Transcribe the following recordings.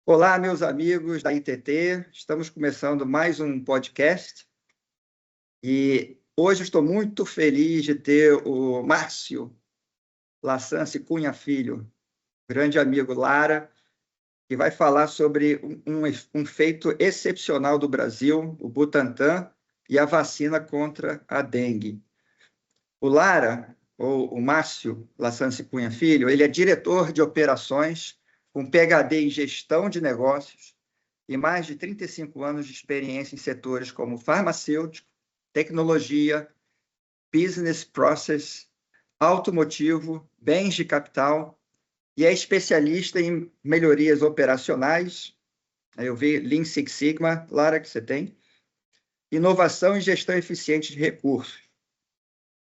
Olá, meus amigos da ITT. Estamos começando mais um podcast e hoje estou muito feliz de ter o Márcio Lassance Cunha Filho, grande amigo Lara, que vai falar sobre um feito excepcional do Brasil, o Butantan, e a vacina contra a dengue. O Lara, ou o Márcio Lassance Cunha Filho, ele é diretor de operações com PhD em gestão de negócios e mais de 35 anos de experiência em setores como farmacêutico, tecnologia, business process, automotivo, bens de capital, e é especialista em melhorias operacionais. Aí eu vi Lean Six Sigma, Lara, que você tem, inovação e gestão eficiente de recursos,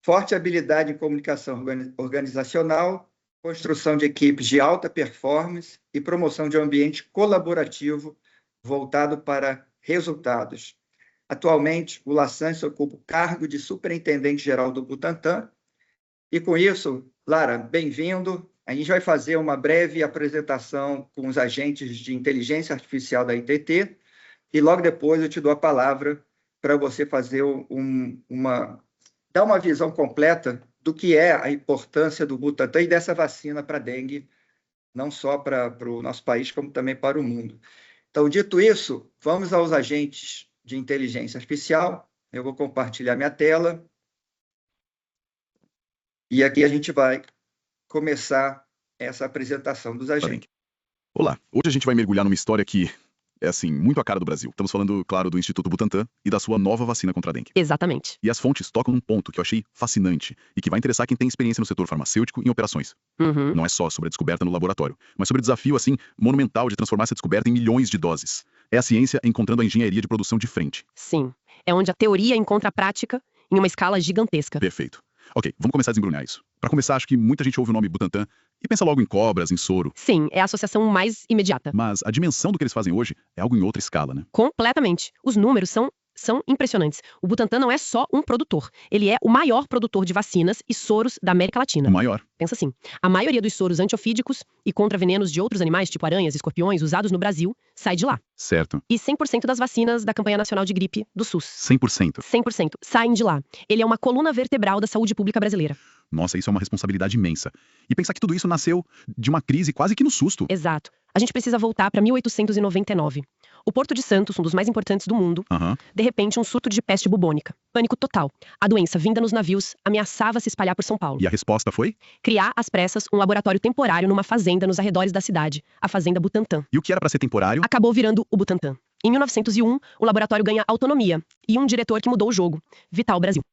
forte habilidade em comunicação organizacional, construção de equipes de alta performance e promoção de um ambiente colaborativo voltado para resultados. Atualmente, o Lassance ocupa o cargo de superintendente-geral do Butantan. E com isso, Lara, bem-vindo. A gente vai fazer uma breve apresentação com os agentes de inteligência artificial da ITT e logo depois eu te dou a palavra para você fazer dar uma visão completa do que é a importância do Butantan e dessa vacina para a dengue, não só para o nosso país, como também para o mundo. Então, dito isso, vamos aos agentes de inteligência artificial. Eu vou compartilhar minha tela. E aqui a gente vai começar essa apresentação dos agentes. Olá, hoje a gente vai mergulhar numa história que é, assim, muito a cara do Brasil. Estamos falando, claro, do Instituto Butantan e da sua nova vacina contra a dengue. Exatamente. E as fontes tocam num ponto que eu achei fascinante e que vai interessar quem tem experiência no setor farmacêutico em operações. Não é só sobre a descoberta no laboratório, mas sobre o desafio, assim, monumental de transformar essa descoberta em milhões de doses. É a ciência encontrando a engenharia de produção de frente. Sim, é onde a teoria encontra a prática em uma escala gigantesca. Perfeito. Ok, vamos começar a desembrulhar isso. Para começar, acho que muita gente ouve o nome Butantan e pensa logo em cobras, em soro. Sim, é a associação mais imediata. Mas a dimensão do que eles fazem hoje é algo em outra escala, né? Completamente. Os números são impressionantes. O Butantan não é só um produtor. Ele é o maior produtor de vacinas e soros da América Latina. O maior. Pensa assim, a maioria dos soros antiofídicos e contra venenos de outros animais, tipo aranhas e escorpiões, usados no Brasil, sai de lá. Certo. E 100% das vacinas da Campanha Nacional de Gripe do SUS. 100%. 100% saem de lá. Ele é uma coluna vertebral da saúde pública brasileira. Nossa, isso é uma responsabilidade imensa. E pensar que tudo isso nasceu de uma crise quase que no susto. Exato. A gente precisa voltar para 1899. O Porto de Santos, um dos mais importantes do mundo, de repente um surto de peste bubônica. Pânico total. A doença, vinda nos navios, ameaçava se espalhar por São Paulo. E a resposta foi? Criar, às pressas, um laboratório temporário numa fazenda nos arredores da cidade, a Fazenda Butantan. E o que era para ser temporário? Acabou virando o Butantan. Em 1901, o laboratório ganha autonomia e um diretor que mudou o jogo, Vital Brasil.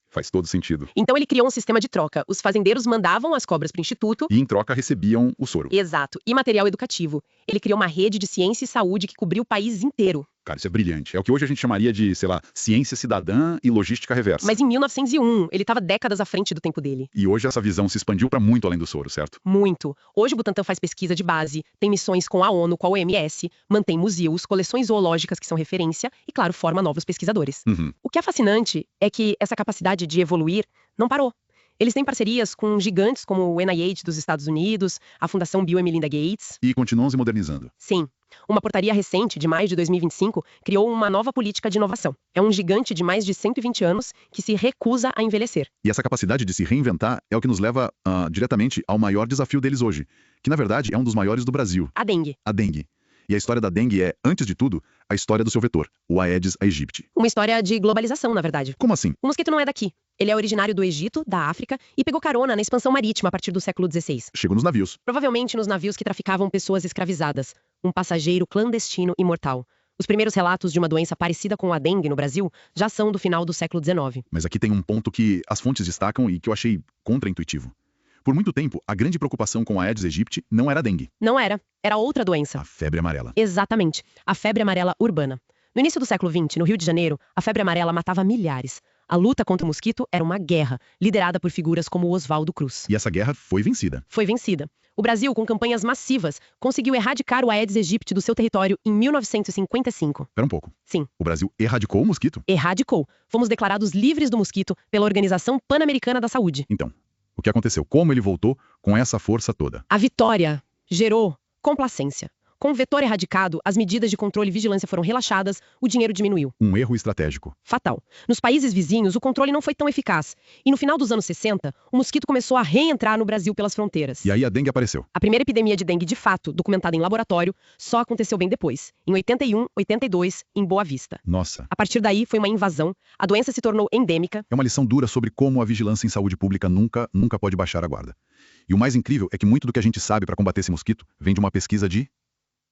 Faz todo sentido. Então ele criou um sistema de troca. Os fazendeiros mandavam as cobras para o instituto. E em troca recebiam o soro. Exato. E material educativo. Ele criou uma rede de ciência e saúde que cobriu o país inteiro. Cara, isso é brilhante. É o que hoje a gente chamaria de, sei lá, ciência cidadã e logística reversa. Mas em 1901, ele estava décadas à frente do tempo dele. E hoje essa visão se expandiu para muito além do soro, certo? Muito. Hoje o Butantan faz pesquisa de base, tem missões com a ONU, com a OMS, mantém museus, coleções zoológicas que são referência e, claro, forma novos pesquisadores. O que é fascinante é que essa capacidade de evoluir não parou. Eles têm parcerias com gigantes como o NIH dos Estados Unidos, a Fundação Bill e Melinda Gates. E continuam se modernizando. Sim. Uma portaria recente, de maio de 2025, criou uma nova política de inovação. É um gigante de mais de 120 anos que se recusa a envelhecer. E essa capacidade de se reinventar é o que nos leva diretamente ao maior desafio deles hoje, que na verdade é um dos maiores do Brasil. A dengue. A dengue. E a história da dengue é, antes de tudo, a história do seu vetor, o Aedes aegypti. Uma história de globalização, na verdade. Como assim? O mosquito não é daqui. Ele é originário do Egito, da África, e pegou carona na expansão marítima a partir do século XVI. Chegou nos navios. Provavelmente nos navios que traficavam pessoas escravizadas. Um passageiro clandestino e mortal. Os primeiros relatos de uma doença parecida com a dengue no Brasil já são do final do século XIX. Mas aqui tem um ponto que as fontes destacam e que eu achei contraintuitivo. Por muito tempo, a grande preocupação com a Aedes aegypti não era a dengue. Não era. Era outra doença. A febre amarela. Exatamente. A febre amarela urbana. No início do século XX, no Rio de Janeiro, a febre amarela matava milhares. A luta contra o mosquito era uma guerra, liderada por figuras como Oswaldo Cruz. E essa guerra foi vencida. Foi vencida. O Brasil, com campanhas massivas, conseguiu erradicar o Aedes aegypti do seu território em 1955. Espera um pouco. Sim. O Brasil erradicou o mosquito? Erradicou. Fomos declarados livres do mosquito pela Organização Pan-Americana da Saúde. Então, o que aconteceu? Como ele voltou com essa força toda? A vitória gerou complacência. Com o vetor erradicado, as medidas de controle e vigilância foram relaxadas, o dinheiro diminuiu. Um erro estratégico. Fatal. Nos países vizinhos, o controle não foi tão eficaz. E no final dos anos 60, o mosquito começou a reentrar no Brasil pelas fronteiras. E aí a dengue apareceu. A primeira epidemia de dengue, de fato, documentada em laboratório, só aconteceu bem depois, em 81, 82, em Boa Vista. Nossa. A partir daí, foi uma invasão, a doença se tornou endêmica. É uma lição dura sobre como a vigilância em saúde pública nunca pode baixar a guarda. E o mais incrível é que muito do que a gente sabe para combater esse mosquito vem de uma pesquisa de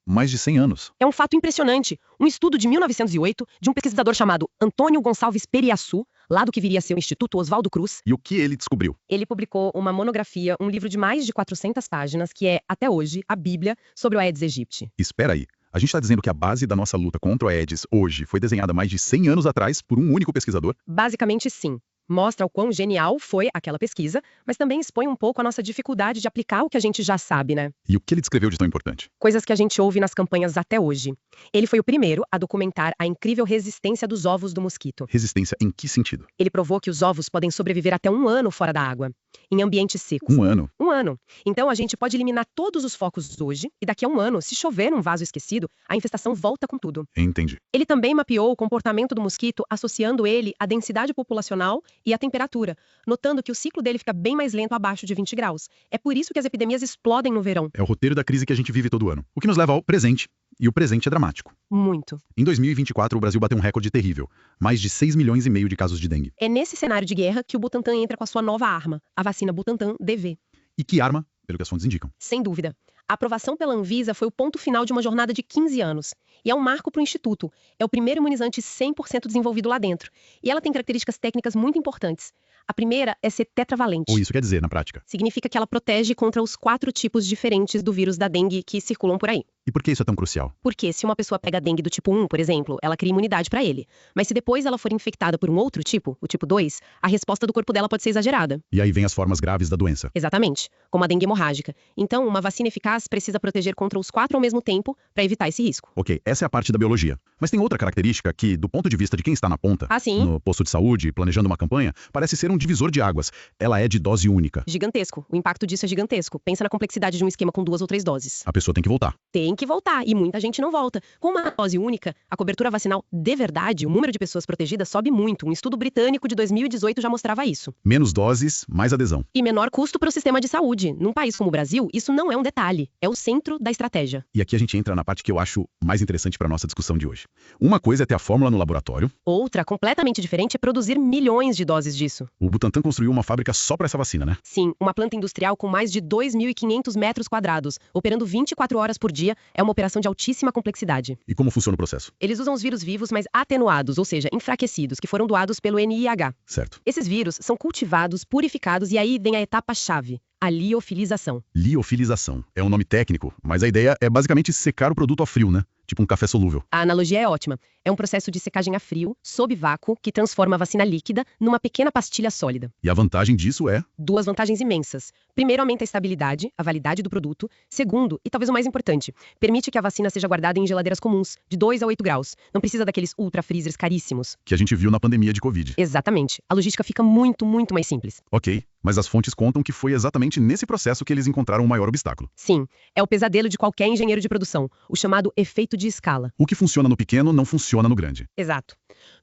mais de 100 anos. É um fato impressionante. Um estudo de 1908, de um pesquisador chamado Antônio Gonçalves Periaçu, lá do que viria a ser o Instituto Oswaldo Cruz. E o que ele descobriu? Ele publicou uma monografia, um livro de mais de 400 páginas, que é, até hoje, a Bíblia sobre o Aedes aegypti. Espera aí. A gente está dizendo que a base da nossa luta contra o Aedes hoje foi desenhada mais de 100 anos atrás por um único pesquisador? Basicamente, sim. Mostra o quão genial foi aquela pesquisa, mas também expõe um pouco a nossa dificuldade de aplicar o que a gente já sabe, né? E o que ele descreveu de tão importante? Coisas que a gente ouve nas campanhas até hoje. Ele foi o primeiro a documentar a incrível resistência dos ovos do mosquito. Resistência em que sentido? Ele provou que os ovos podem sobreviver até 1 ano fora da água, em ambientes secos. 1 ano? 1 ano. Então a gente pode eliminar todos os focos hoje, e daqui a 1 ano, se chover num vaso esquecido, a infestação volta com tudo. Entendi. Ele também mapeou o comportamento do mosquito, associando ele à densidade populacional e à temperatura, notando que o ciclo dele fica bem mais lento abaixo de 20 graus. É por isso que as epidemias explodem no verão. É o roteiro da crise que a gente vive todo ano. O que nos leva ao presente. E o presente é dramático. Muito. Em 2024, o Brasil bateu um recorde terrível. Mais de 6,5 milhões de casos de dengue. É nesse cenário de guerra que o Butantan entra com a sua nova arma, a vacina Butantan DV. E que arma, pelo que as fontes indicam? Sem dúvida. A aprovação pela Anvisa foi o ponto final de uma jornada de 15 anos. E é um marco para o Instituto. É o primeiro imunizante 100% desenvolvido lá dentro. E ela tem características técnicas muito importantes. A primeira é ser tetravalente. O isso quer dizer, na prática? Significa que ela protege contra os 4 tipos diferentes do vírus da dengue que circulam por aí. E por que isso é tão crucial? Porque se uma pessoa pega dengue do tipo 1, por exemplo, ela cria imunidade para ele. Mas se depois ela for infectada por um outro tipo, o tipo 2, a resposta do corpo dela pode ser exagerada. E aí vem as formas graves da doença. Exatamente, como a dengue hemorrágica. Então, uma vacina eficaz precisa proteger contra os 4 ao mesmo tempo para evitar esse risco. Ok, essa é a parte da biologia. Mas tem outra característica que, do ponto de vista de quem está na ponta, no posto de saúde, planejando uma campanha, parece ser um divisor de águas. Ela é de dose única. Gigantesco. O impacto disso é gigantesco. Pensa na complexidade de um esquema com 2 ou 3 doses. A pessoa tem que voltar. Tem que voltar, e muita gente não volta. Com uma dose única, a cobertura vacinal de verdade, o número de pessoas protegidas sobe muito. Um estudo britânico de 2018 já mostrava isso. Menos doses, mais adesão. E menor custo para o sistema de saúde. Num país como o Brasil, isso não é um detalhe. É o centro da estratégia. E aqui a gente entra na parte que eu acho mais interessante para nossa discussão de hoje. Uma coisa é ter a fórmula no laboratório. Outra, completamente diferente, é produzir milhões de doses disso. O Butantan construiu uma fábrica só para essa vacina, né? Sim, uma planta industrial com mais de 2.500 metros quadrados, operando 24 horas por dia, é uma operação de altíssima complexidade. E como funciona o processo? Eles usam os vírus vivos, mas atenuados, ou seja, enfraquecidos, que foram doados pelo NIH. Certo. Esses vírus são cultivados, purificados, e aí vem a etapa-chave. A liofilização. Liofilização. É um nome técnico, mas a ideia é basicamente secar o produto a frio, né? Tipo um café solúvel. A analogia é ótima. É um processo de secagem a frio, sob vácuo, que transforma a vacina líquida numa pequena pastilha sólida. E a vantagem disso é? 2 vantagens imensas. Primeiro, aumenta a estabilidade, a validade do produto. Segundo, e talvez o mais importante, permite que a vacina seja guardada em geladeiras comuns, de 2 a 8 graus. Não precisa daqueles ultra freezers caríssimos. Que a gente viu na pandemia de Covid. Exatamente. A logística fica muito, muito mais simples. Ok, mas as fontes contam que foi exatamente nesse processo que eles encontraram o maior obstáculo. Sim, é o pesadelo de qualquer engenheiro de produção, o chamado efeito de escala. O que funciona no pequeno não funciona no grande. Exato.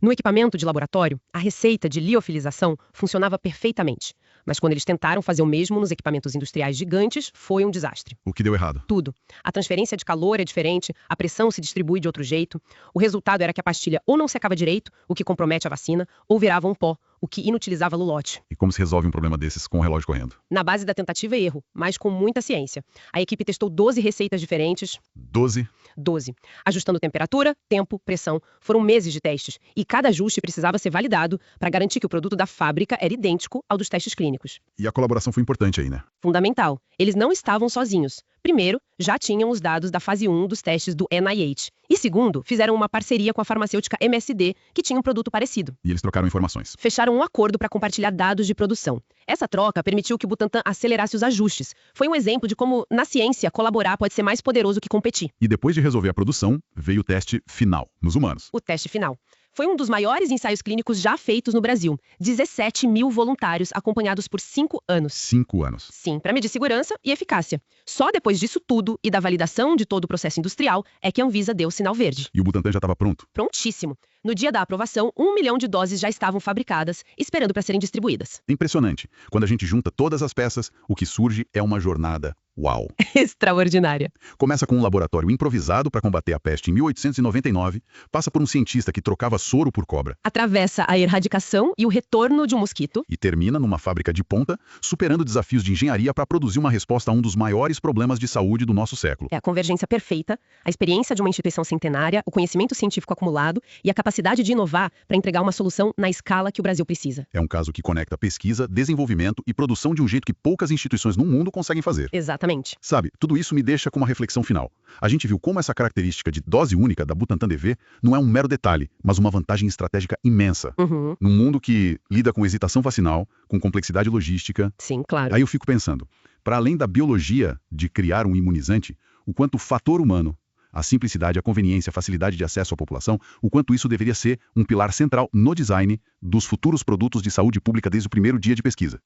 No equipamento de laboratório, a receita de liofilização funcionava perfeitamente. Mas quando eles tentaram fazer o mesmo nos equipamentos industriais gigantes, foi um desastre. O que deu errado? Tudo. A transferência de calor é diferente, a pressão se distribui de outro jeito. O resultado era que a pastilha ou não secava direito, o que compromete a vacina, ou virava um pó, o que inutilizava o lote. E como se resolve um problema desses com o relógio correndo? Na base da tentativa e erro, mas com muita ciência. A equipe testou 12 receitas diferentes. 12? 12. Ajustando temperatura, tempo, pressão. Foram meses de testes. E cada ajuste precisava ser validado para garantir que o produto da fábrica era idêntico ao dos testes clínicos. E a colaboração foi importante aí, né? Fundamental. Eles não estavam sozinhos. Primeiro, já tinham os dados da fase 1 dos testes do NIH. E segundo, fizeram uma parceria com a farmacêutica MSD, que tinha um produto parecido. E eles trocaram informações. Fecharam um acordo para compartilhar dados de produção. Essa troca permitiu que o Butantan acelerasse os ajustes. Foi um exemplo de como, na ciência, colaborar pode ser mais poderoso que competir. E depois de resolver a produção, veio o teste final, nos humanos. O teste final. Foi um dos maiores ensaios clínicos já feitos no Brasil. 17 mil voluntários acompanhados por 5 anos. 5 anos. Sim, para medir segurança e eficácia. Só depois disso tudo e da validação de todo o processo industrial é que a Anvisa deu o sinal verde. E o Butantan já estava pronto? Prontíssimo. No dia da aprovação, 1 milhão de doses já estavam fabricadas, esperando para serem distribuídas. Impressionante. Quando a gente junta todas as peças, o que surge é uma jornada uau. Extraordinária. Começa com um laboratório improvisado para combater a peste em 1899, passa por um cientista que trocava soro por cobra. Atravessa a erradicação e o retorno de um mosquito. E termina numa fábrica de ponta, superando desafios de engenharia para produzir uma resposta a um dos maiores problemas de saúde do nosso século. É a convergência perfeita, a experiência de uma instituição centenária, o conhecimento científico acumulado e a capacidade de inovar para entregar uma solução na escala que o Brasil precisa. É um caso que conecta pesquisa, desenvolvimento e produção de um jeito que poucas instituições no mundo conseguem fazer. Exatamente. Sabe, tudo isso me deixa com uma reflexão final. A gente viu como essa característica de dose única da Butantan DV não é um mero detalhe, mas uma vantagem estratégica imensa. Num mundo que lida com hesitação vacinal, com complexidade logística. Sim, claro. Aí eu fico pensando, para além da biologia de criar um imunizante, o quanto o fator humano, a simplicidade, a conveniência, a facilidade de acesso à população, o quanto isso deveria ser um pilar central no design dos futuros produtos de saúde pública desde o primeiro dia de pesquisa.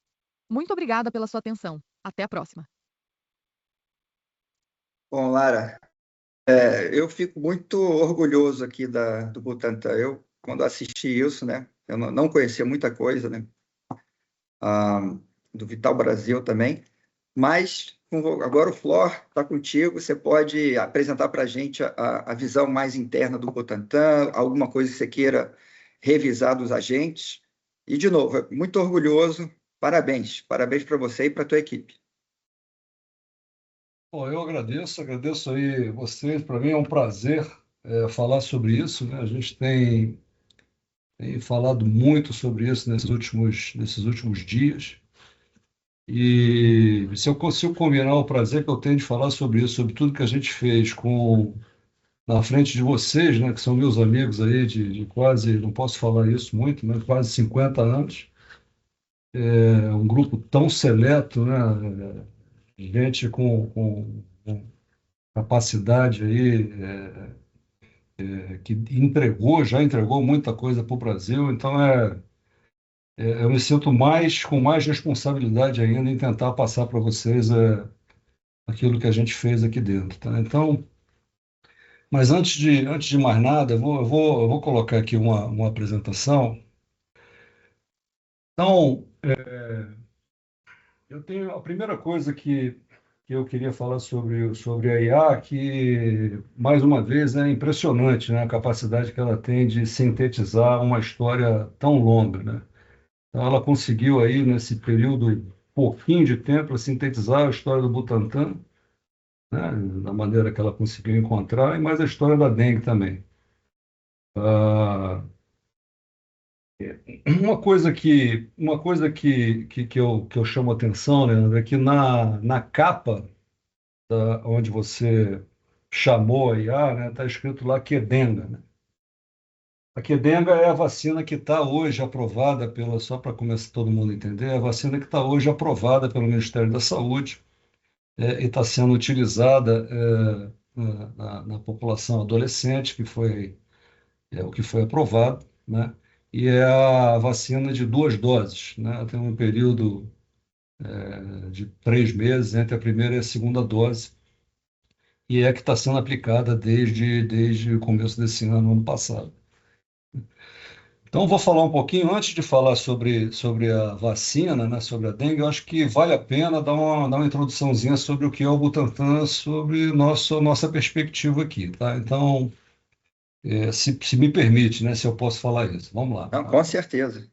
Muito obrigada pela sua atenção. Até a próxima. Bom, Lara, eu fico muito orgulhoso aqui do Butantan. Eu, quando assisti isso, né, eu não conhecia muita coisa, né, do Vital Brasil também, mas agora o Flor está contigo, você pode apresentar para a gente a visão mais interna do Butantan, alguma coisa que você queira revisar dos agentes. E, de novo, muito orgulhoso, parabéns para você e para a tua equipe. Bom, eu agradeço aí vocês. Para mim é um prazer falar sobre isso, né? A gente tem falado muito sobre isso nesses últimos dias. E se eu consigo combinar o prazer que eu tenho de falar sobre isso, sobre tudo que a gente fez na frente de vocês, né, que são meus amigos aí de quase, não posso falar isso muito, mas quase 50 anos. Um grupo tão seleto, né? Gente com capacidade aí, que já entregou muita coisa para o Brasil, então eu me sinto com mais responsabilidade ainda em tentar passar para vocês aquilo que a gente fez aqui dentro, tá? Então, mas antes de mais nada, eu vou colocar aqui uma apresentação. Então, eu tenho a primeira coisa que eu queria falar sobre a IA, que, mais uma vez, é impressionante, né, a capacidade que ela tem de sintetizar uma história tão longa, né? Então, ela conseguiu aí, nesse período, pouquinho de tempo, sintetizar a história do Butantan, né, da maneira que ela conseguiu encontrar, e mais a história da dengue também. Uma coisa que eu chamo a atenção, Leandro, é que na capa onde você chamou a IA, né, está escrito lá Qdenga, né? A Qdenga é a vacina que está hoje aprovada só para começar todo mundo a entender, é a vacina que está hoje aprovada pelo Ministério da Saúde e está sendo utilizada na população adolescente, que foi o que foi aprovado, né? E é a vacina de 2 doses, né? Tem um período de 3 meses entre a primeira e a segunda dose, e é que está sendo aplicada desde o começo desse ano passado. Então, vou falar um pouquinho, antes de falar sobre a vacina, né, sobre a dengue, eu acho que vale a pena dar uma introduçãozinha sobre o que é o Butantan, sobre nossa perspectiva aqui, tá? Então, se me permite, né, se eu posso falar isso. Vamos lá. Não, com certeza.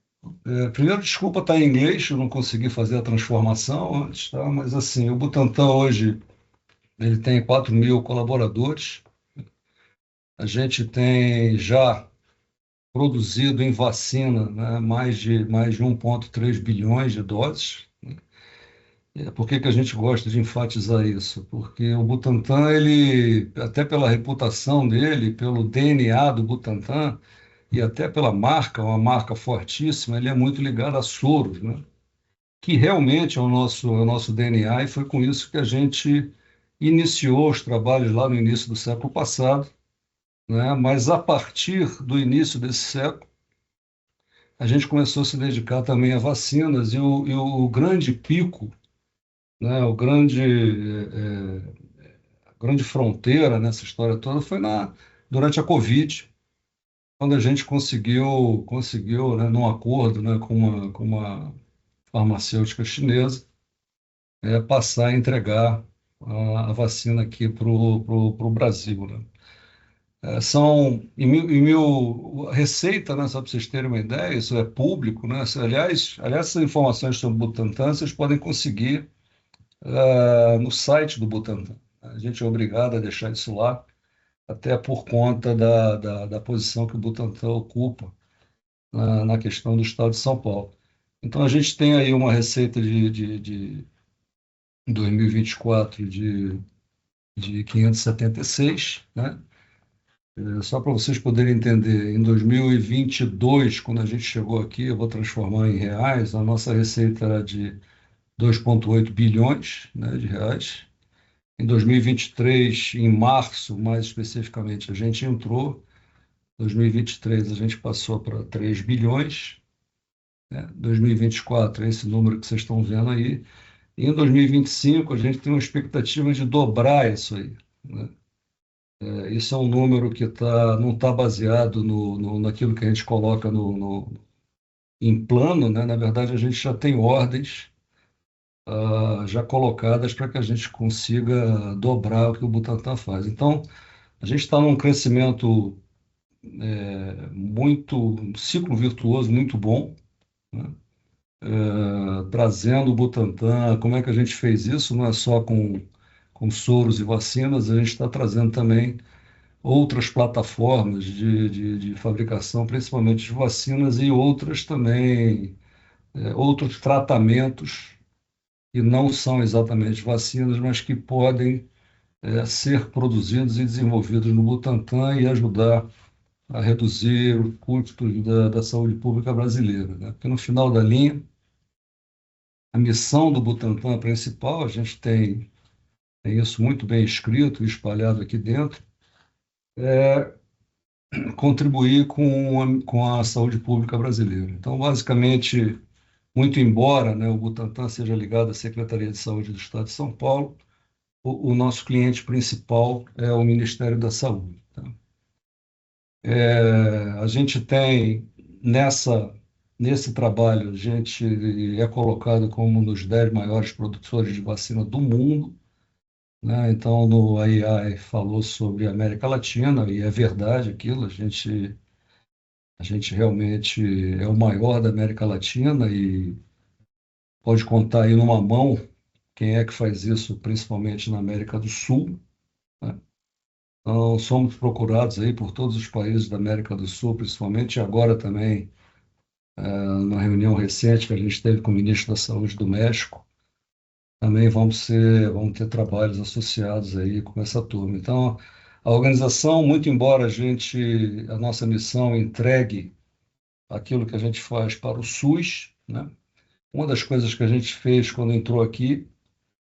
Primeiro, desculpa estar em inglês, eu não consegui fazer a transformação antes, tá? Mas, assim, o Butantan hoje ele tem 4 mil colaboradores. A gente tem já produzido em vacina, né, mais de 1,3 bilhões de doses. Por que a gente gosta de enfatizar isso? Porque o Butantan, ele, até pela reputação dele, pelo DNA do Butantan e até pela marca, uma marca fortíssima, ele é muito ligado a soros, né? Que realmente é o nosso DNA, e foi com isso que a gente iniciou os trabalhos lá no início do século passado, né? Mas a partir do início desse século, a gente começou a se dedicar também a vacinas e o grande pico, né? A grande fronteira nessa história toda foi durante a Covid, quando a gente conseguiu, né, num acordo, né, com uma farmacêutica chinesa, passar a entregar a vacina aqui para o Brasil, né? A receita, né, só para vocês terem uma ideia, isso é público, né? Aliás, essas informações sobre o Butantan vocês podem conseguir no site do Butantan. A gente é obrigado a deixar isso lá, até por conta da posição que o Butantan ocupa na questão do Estado de São Paulo. Então, a gente tem aí uma receita de 2024 de 576, né? Só para vocês poderem entender, em 2022, quando a gente chegou aqui, eu vou transformar em reais, a nossa receita era de 2,8 bilhões, né, de reais. Em 2023, em março, mais especificamente, a gente entrou. Em 2023, a gente passou para 3 bilhões. Né? 2024, é esse número que vocês estão vendo aí. E em 2025, a gente tem uma expectativa de dobrar isso aí, né? Isso é um número que não está baseado naquilo que a gente coloca em plano, né? Na verdade, a gente já tem ordens já colocadas para que a gente consiga dobrar o que o Butantan faz. Então, a gente está num crescimento um ciclo virtuoso muito bom, né? Trazendo o Butantan. Como é que a gente fez isso? Não é só com soros e vacinas, a gente está trazendo também outras plataformas de fabricação, principalmente de vacinas, e outras também, outros tratamentos que não são exatamente vacinas, mas que podem ser produzidos e desenvolvidos no Butantan e ajudar a reduzir o custo da saúde pública brasileira, né? Porque no final da linha, a missão do Butantan principal, a gente tem isso muito bem escrito e espalhado aqui dentro, é contribuir com a saúde pública brasileira. Então, basicamente, muito embora, né, o Butantan seja ligado à Secretaria de Saúde do Estado de São Paulo, o nosso cliente principal é o Ministério da Saúde, tá? A gente tem, nesse trabalho, a gente é colocado como um dos 10 maiores produtores de vacina do mundo, né? Então, no AIA falou sobre a América Latina, e é verdade aquilo, a gente realmente é o maior da América Latina e pode contar aí numa mão quem é que faz isso, principalmente na América do Sul, né? Então, somos procurados aí por todos os países da América do Sul, principalmente, e agora também, numa reunião recente que a gente teve com o ministro da Saúde do México, também vamos ter trabalhos associados aí com essa turma. Então, a organização, muito embora a nossa missão entregue aquilo que a gente faz para o SUS, né? Uma das coisas que a gente fez quando entrou aqui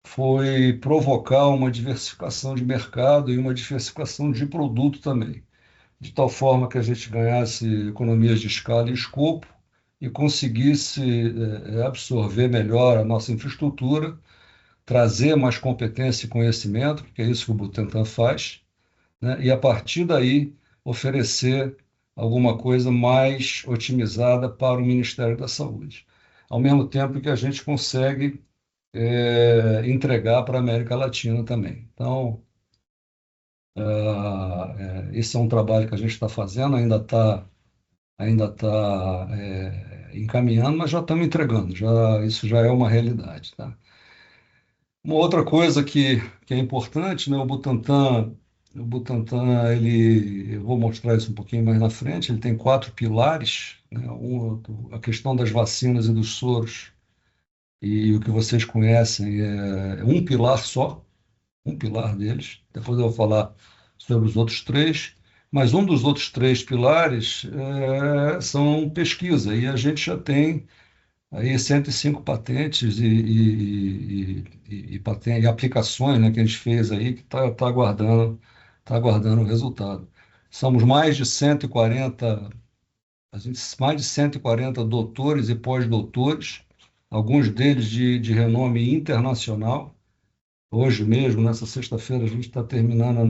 foi provocar uma diversificação de mercado e uma diversificação de produto também, de tal forma que a gente ganhasse economias de escala e escopo e conseguisse absorver melhor a nossa infraestrutura, trazer mais competência e conhecimento, porque é isso que o Butantan faz, né? E a partir daí oferecer alguma coisa mais otimizada para o Ministério da Saúde, ao mesmo tempo que a gente consegue entregar para a América Latina também. Então, esse é um trabalho que a gente está fazendo, ainda tá encaminhando, mas já estamos entregando, isso já é uma realidade, tá? Uma outra coisa que é importante, né? O Butantan, eu vou mostrar isso um pouquinho mais na frente, ele tem 4 pilares, né? A questão das vacinas e dos soros, e o que vocês conhecem é um pilar só, um pilar deles. Depois eu vou falar sobre os outros 3, mas um dos outros 3 pilares são pesquisa, e a gente já tem aí 105 patentes e aplicações, né, que a gente fez aí, que tá aguardando o resultado. somos mais de 140, mais de 140 doutores e pós-doutores, alguns deles de renome internacional. Hoje mesmo, nessa sexta-feira, a gente está terminando o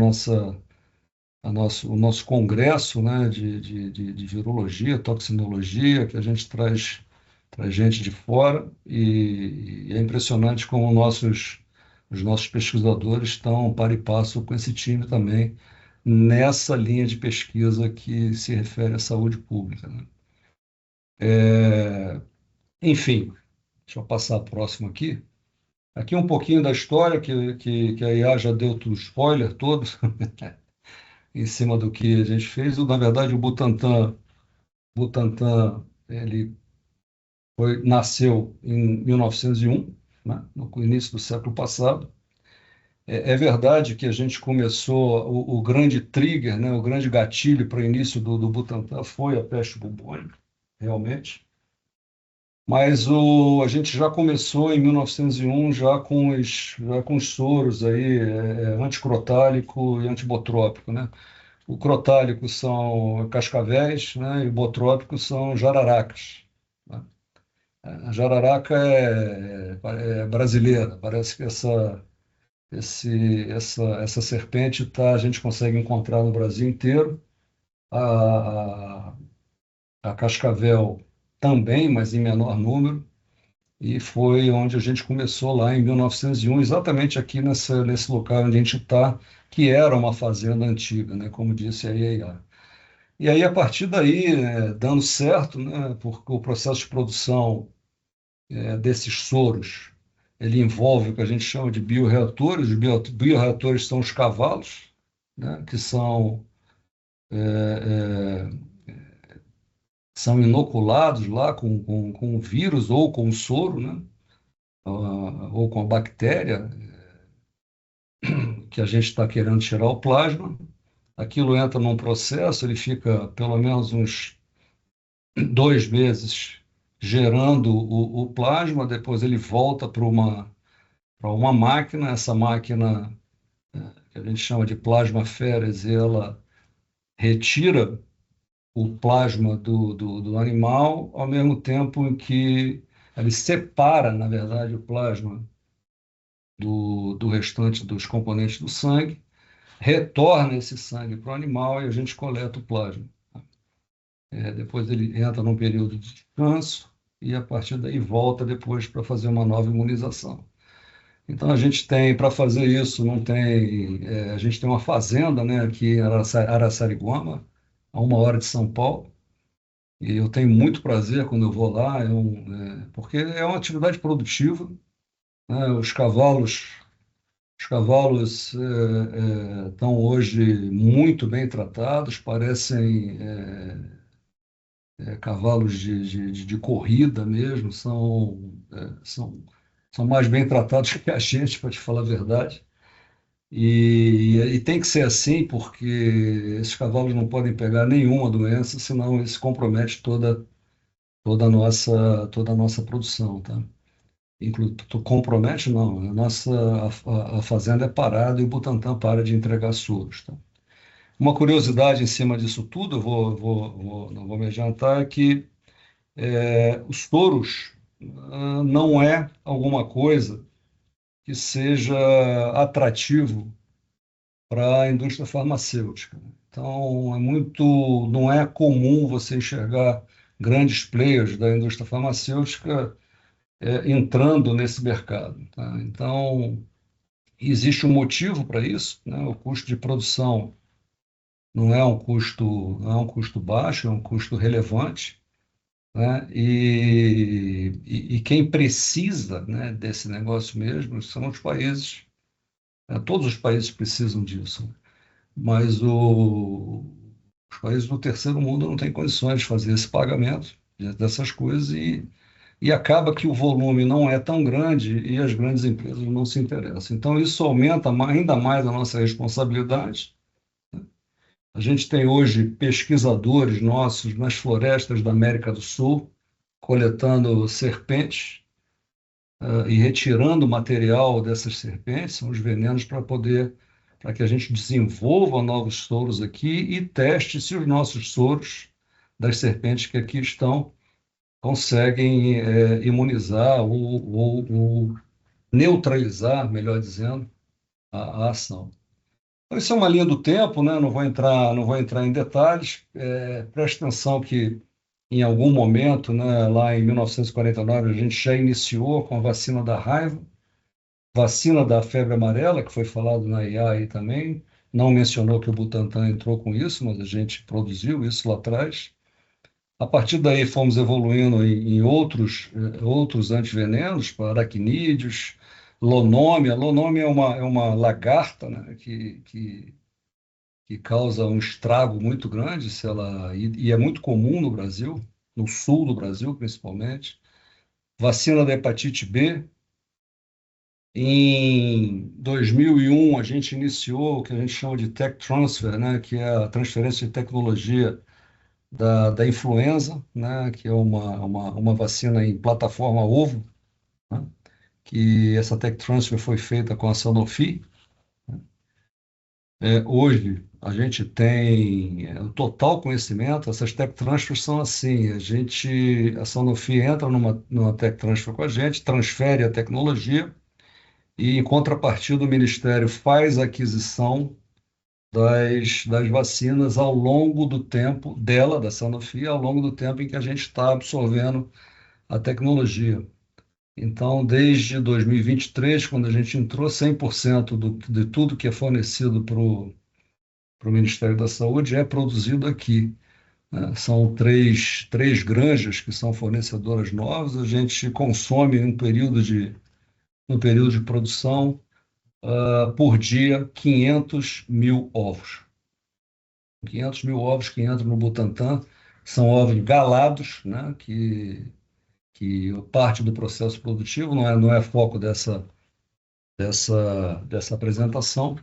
nosso congresso, né, de virologia, toxinologia, que a gente traz gente de fora, e é impressionante como os nossos pesquisadores estão par e passo com esse time também, nessa linha de pesquisa que se refere à saúde pública, né? Enfim, deixa eu passar a próxima aqui. Aqui um pouquinho da história, que a IA já deu o spoiler todo em cima do que a gente fez. Na verdade, o Butantan ele nasceu em 1901, né, no início do século passado. É verdade que a gente começou, o grande trigger, né, o grande gatilho para o início do Butantan foi a peste bubônica, realmente. Mas a gente já começou em 1901 já com os soros aí, anticrotálico e antibotrópico, né? O crotálico são cascavéis, né? E o botrópico são jararacas, né? A jararaca é brasileira, parece que essa serpente a gente consegue encontrar no Brasil inteiro. A, a cascavel também, mas em menor número. E foi onde a gente começou lá em 1901, exatamente aqui nesse local onde a gente está, que era uma fazenda antiga, né, como disse a IAEA. E aí, a partir daí, dando certo, né, porque o processo de produção desses soros, ele envolve o que a gente chama de bioreatores. Os bioreatores são os cavalos, né, que é, são inoculados lá com o vírus ou com o soro, né, ou com a bactéria que a gente está querendo tirar o plasma. Aquilo entra num processo, ele fica pelo menos uns 2 meses gerando o plasma, depois ele volta para uma máquina. Essa máquina, que a gente chama de plasmaférese, ela retira o plasma do animal, ao mesmo tempo em que ele separa, na verdade, o plasma do restante dos componentes do sangue, retorna esse sangue para o animal e a gente coleta o plasma. Depois ele entra num período de descanso e a partir daí volta depois para fazer uma nova imunização. Então a gente tem, para fazer isso, não tem, a gente tem uma fazenda, né, aqui em Araçariguama, a 1 hora de São Paulo, e eu tenho muito prazer quando eu vou lá, porque é uma atividade produtiva, né, os cavalos estão hoje muito bem tratados, parecem cavalos de corrida mesmo, são mais bem tratados que a gente, para te falar a verdade. E tem que ser assim, porque esses cavalos não podem pegar nenhuma doença, senão isso compromete toda a nossa produção, tá? Compromete, não. A fazenda é parada e o Butantan para de entregar soros, tá? Uma curiosidade em cima disso tudo, não vou me adiantar, é que os soros não é alguma coisa que seja atrativo para a indústria farmacêutica. Então, não é comum você enxergar grandes players da indústria farmacêutica entrando nesse mercado, tá? Então, existe um motivo para isso, né? O custo de produção não é um custo baixo, é um custo relevante, né? E quem precisa, né, desse negócio mesmo são os países, todos os países precisam disso, mas os países do terceiro mundo não têm condições de fazer esse pagamento dessas coisas e acaba que o volume não é tão grande e as grandes empresas não se interessam. Então, isso aumenta ainda mais a nossa responsabilidade. A gente tem hoje pesquisadores nossos nas florestas da América do Sul, coletando serpentes e retirando o material dessas serpentes, os venenos, para poder para que a gente desenvolva novos soros aqui e teste se os nossos soros das serpentes que aqui estão conseguem imunizar ou neutralizar, melhor dizendo, a ação. Então, isso é uma linha do tempo, né? Não vou entrar em detalhes. Preste atenção que, em algum momento, né, lá em 1949, a gente já iniciou com a vacina da raiva, vacina da febre amarela, que foi falado na IA aí também. Não mencionou que o Butantan entrou com isso, mas a gente produziu isso lá atrás. A partir daí, fomos evoluindo em outros antivenenos, para aracnídeos, lonômia. Lonômia é uma lagarta, né, que causa um estrago muito grande, e é muito comum no Brasil, no sul do Brasil, principalmente. Vacina da hepatite B. Em 2001, a gente iniciou o que a gente chama de tech transfer, né, que é a transferência de tecnologia da influenza, né, que é uma vacina em plataforma ovo, né, que essa tech transfer foi feita com a Sanofi. Hoje, a gente tem o total conhecimento, essas tech transfers são assim, a Sanofi entra numa tech transfer com a gente, transfere a tecnologia e, em contrapartida, o Ministério faz a aquisição das vacinas ao longo do tempo da Sanofi, ao longo do tempo em que a gente está absorvendo a tecnologia. Então, desde 2023, quando a gente entrou, 100% de tudo que é fornecido para o Ministério da Saúde é produzido aqui, né? São três granjas que são fornecedoras novas, a gente consome no período de produção, por dia, 500 mil ovos. 500 mil ovos que entram no Butantan, são ovos galados, né, que parte do processo produtivo, não é foco dessa apresentação,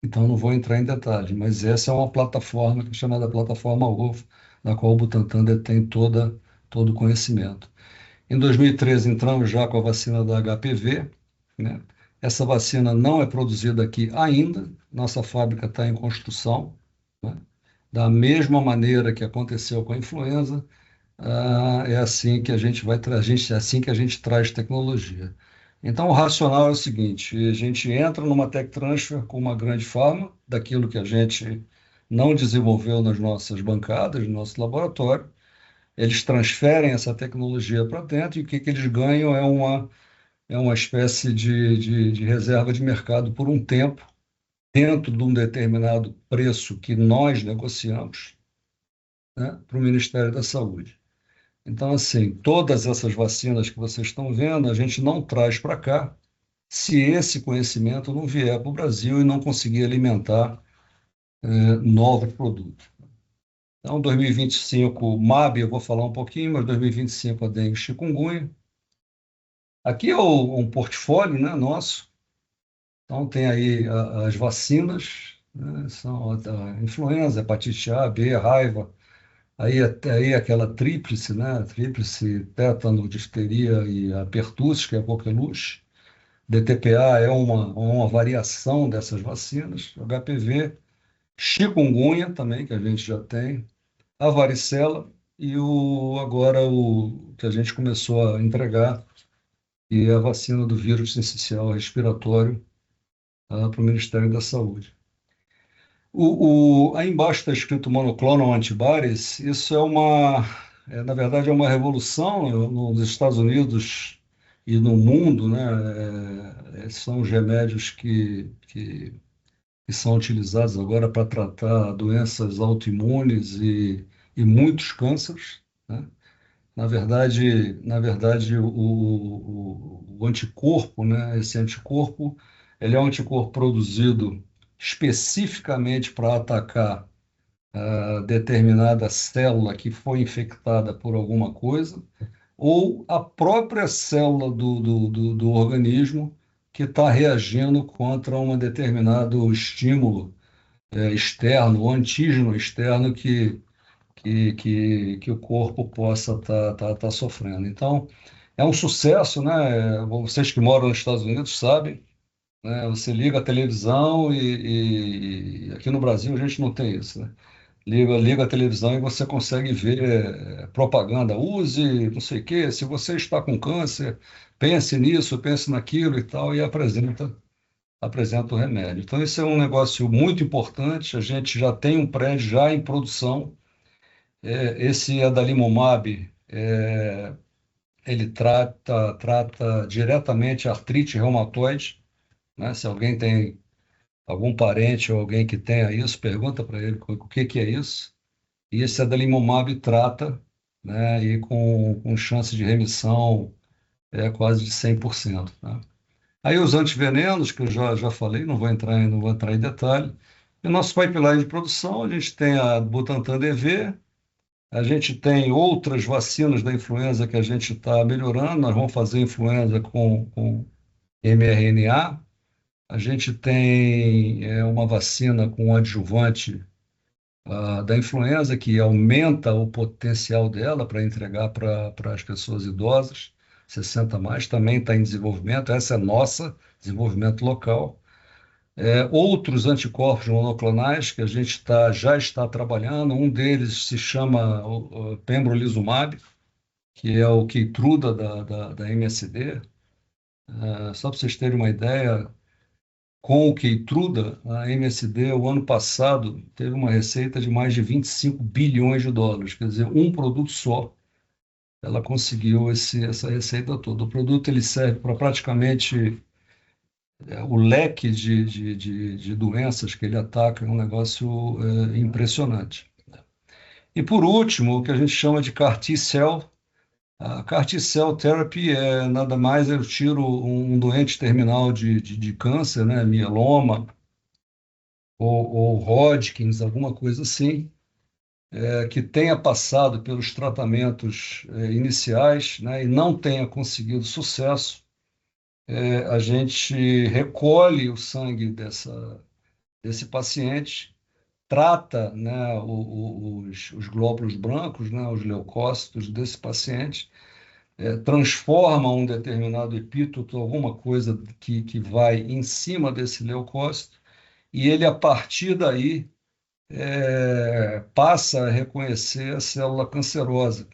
então não vou entrar em detalhe, mas essa é uma plataforma que é chamada plataforma ovo, na qual o Butantan detém todo o conhecimento. Em 2013, entramos já com a vacina da HPV, né? Essa vacina não é produzida aqui ainda, nossa fábrica está em construção, né? Da mesma maneira que aconteceu com a influenza, é assim que a gente é assim que a gente traz tecnologia. Então, o racional é o seguinte: a gente entra numa tech transfer com uma grande farma, daquilo que a gente não desenvolveu nas nossas bancadas, no nosso laboratório, eles transferem essa tecnologia para dentro e o que eles ganham é uma espécie de reserva de mercado por um tempo, dentro de um determinado preço que nós negociamos, né, para o Ministério da Saúde. Então, assim, todas essas vacinas que vocês estão vendo, a gente não traz para cá se esse conhecimento não vier para o Brasil e não conseguir alimentar novos produtos. Então, 2025, MAB, eu vou falar um pouquinho, mas 2025 a dengue e chikungunya. Aqui é um portfólio, né, nosso. Então, tem aí as vacinas, né, são a influenza, hepatite A, B, raiva, aí aquela tríplice, né, tríplice, tétano, difteria e a pertussis, que é a coqueluche. DTPA é uma variação dessas vacinas, HPV, chikungunya também, que a gente já tem, a varicela e agora o que a gente começou a entregar, e é a vacina do vírus sincicial respiratório para o Ministério da Saúde. Aí embaixo está escrito monoclonal antibodies. Isso na verdade, é uma revolução nos Estados Unidos e no mundo, né? São os remédios que são utilizados agora para tratar doenças autoimunes e muitos cânceres, né? Na verdade, o anticorpo, né? Esse anticorpo, ele é um anticorpo produzido especificamente para atacar determinada célula que foi infectada por alguma coisa, ou a própria célula do organismo que está reagindo contra um determinado estímulo externo, ou antígeno externo que o corpo possa estar sofrendo. Então, é um sucesso, né? Vocês que moram nos Estados Unidos sabem, né? Você liga a televisão e aqui no Brasil a gente não tem isso, né? Liga a televisão e você consegue ver propaganda. Use não sei o quê, se você está com câncer, pense nisso, pense naquilo e tal, e apresenta o remédio. Então, isso é um negócio muito importante. A gente já tem um prédio já em produção. Esse adalimumab, ele trata diretamente artrite reumatoide, né? Se alguém tem algum parente ou alguém que tenha isso, pergunta para ele o que que é isso. E esse adalimumab trata, né? E com chance de remissão quase de 100%, né? Aí os antivenenos, que eu já falei, não vou entrar em detalhe. E o nosso pipeline de produção, a gente tem a Butantan DV, a gente tem outras vacinas da influenza que a gente está melhorando, nós vamos fazer influenza com mRNA, a gente tem uma vacina com adjuvante da influenza que aumenta o potencial dela para entregar para as pessoas idosas, 60 mais, também está em desenvolvimento, essa é nossa, desenvolvimento local. Outros anticorpos monoclonais que a gente já está trabalhando, um deles se chama o pembrolizumab, que é o Keytruda da MSD. Só para vocês terem uma ideia, com o Keytruda, a MSD, o ano passado, teve uma receita de mais de 25 bilhões de dólares, quer dizer, um produto só. Ela conseguiu essa receita toda. O produto ele serve para praticamente o leque de doenças que ele ataca, é um negócio impressionante. E por último, o que a gente chama de CAR T-cell. A CAR T-cell therapy é nada mais, eu tiro um doente terminal de câncer, né, mieloma, ou Hodgkins, alguma coisa assim, que tenha passado pelos tratamentos iniciais, né, e não tenha conseguido sucesso, a gente recolhe o sangue desse paciente, trata, né, os glóbulos brancos, né, os leucócitos desse paciente, transforma um determinado epítoto, alguma coisa que vai em cima desse leucócito, e ele, a partir daí, passa a reconhecer a célula cancerosa,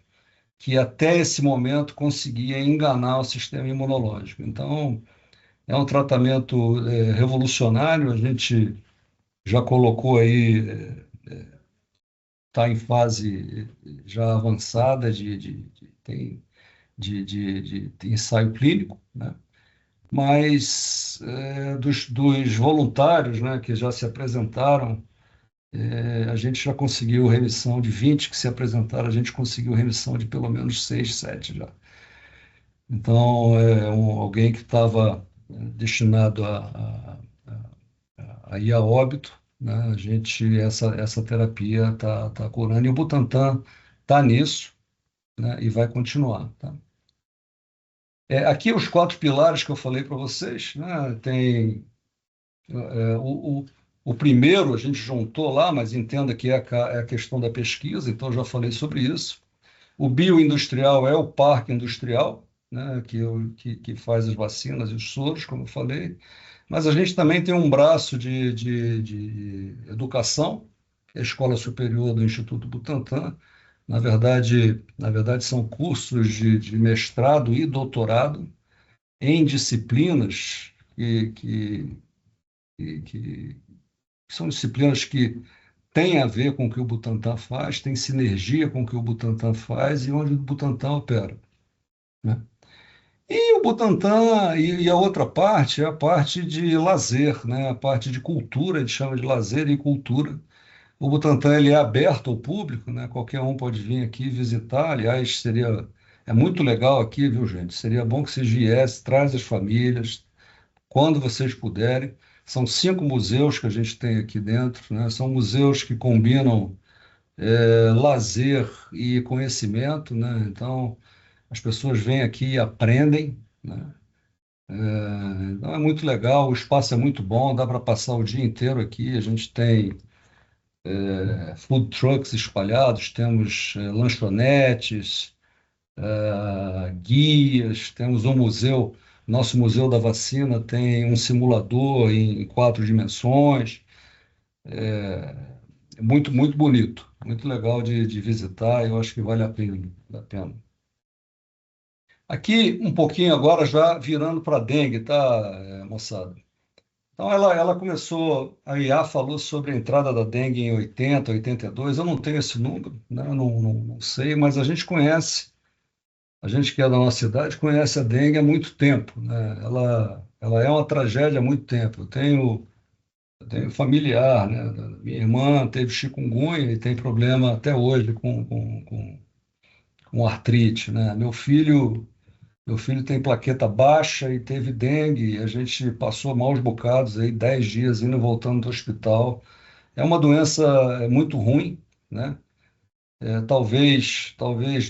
que até esse momento conseguia enganar o sistema imunológico. Então, é um tratamento revolucionário, a gente já colocou aí, está em fase já avançada de ensaio clínico, né? Mas dos voluntários, né, que já se apresentaram, a gente já conseguiu remissão de 20 que se apresentaram, a gente conseguiu remissão de pelo menos 6, 7 já. Então, alguém que estava destinado a ir a óbito, né? Essa terapia está curando, e o Butantan está nisso, né? E vai continuar, tá? Aqui os 4 pilares que eu falei para vocês, né? Tem o primeiro, a gente juntou lá, mas entenda que é a questão da pesquisa, então já falei sobre isso. O bioindustrial é o parque industrial, né? Que faz as vacinas e os soros, como eu falei. Mas a gente também tem um braço de educação, que é a Escola Superior do Instituto Butantan. Na verdade, são cursos de mestrado e doutorado em disciplinas que são disciplinas que têm a ver com o que o Butantan faz, têm sinergia com o que o Butantan faz e onde o Butantan opera, né? E o Butantan, e a outra parte é a parte de lazer, né? A parte de cultura, a gente chama de lazer e cultura. O Butantan ele é aberto ao público, né? Qualquer um pode vir aqui visitar. Aliás, é muito legal aqui, viu, gente? Seria bom que vocês viessem, traz as famílias, quando vocês puderem. São 5 museus que a gente tem aqui dentro, né? São museus que combinam lazer e conhecimento, né? Então, as pessoas vêm aqui e aprendem, né? Então é muito legal, o espaço é muito bom, dá para passar o dia inteiro aqui. A gente tem food trucks espalhados, temos lanchonetes, guias, temos um museu Nosso Museu da Vacina tem um simulador em 4 dimensões. É muito, muito bonito, muito legal de visitar. Eu acho que vale a pena. Vale a pena. Aqui, um pouquinho agora, já virando para a dengue, tá, moçada? Então, ela começou, a IA falou sobre a entrada da dengue em 80, 82. Eu não tenho esse número, né? Eu não sei, mas a gente conhece, a gente que é da nossa cidade, conhece a dengue há muito tempo, né? Ela é uma tragédia há muito tempo. Eu tenho familiar, né? Minha irmã teve chikungunya e tem problema até hoje com artrite, né? Meu filho tem plaqueta baixa e teve dengue. E a gente passou maus bocados aí, 10 dias indo e voltando do hospital. É uma doença muito ruim, né? Talvez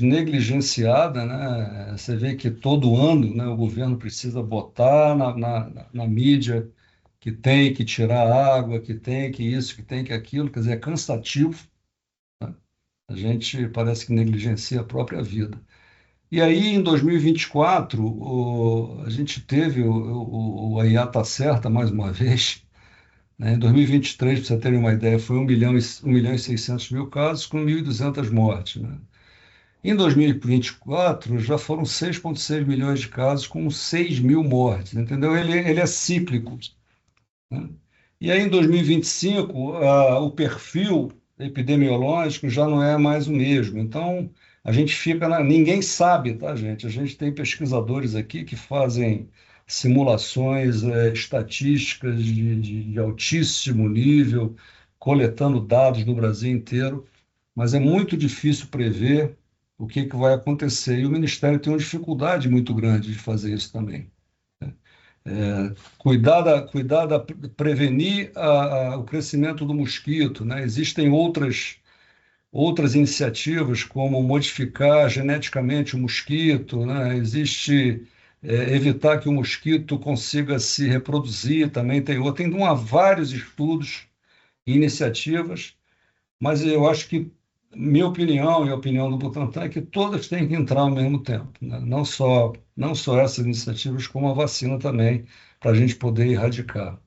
negligenciada, né? Você vê que todo ano, né, o governo precisa botar na mídia que tem que tirar água, que tem que isso, que tem que aquilo. Quer dizer, é cansativo, né? A gente parece que negligencia a própria vida. E aí, em 2024, a gente teve, a IA está certa mais uma vez, né? Em 2023, para você terem uma ideia, foi 1.600.000 casos com 1.200 mortes, né? Em 2024, já foram 6,6 milhões de casos com 6.000 mortes, entendeu? Ele é cíclico, né? E aí, em 2025, o perfil epidemiológico já não é mais o mesmo. Então, a gente fica ninguém sabe, tá, gente? A gente tem pesquisadores aqui que fazem simulações estatísticas de altíssimo nível, coletando dados no Brasil inteiro, mas é muito difícil prever o que vai acontecer. E o Ministério tem uma dificuldade muito grande de fazer isso também. Prevenir o crescimento do mosquito, né? Existem outras iniciativas, como modificar geneticamente o mosquito, né? Existe evitar que o mosquito consiga se reproduzir, também tem vários estudos e iniciativas, mas eu acho que minha opinião e a opinião do Butantan é que todas têm que entrar ao mesmo tempo, né? Não só essas iniciativas, como a vacina também, para a gente poder erradicar.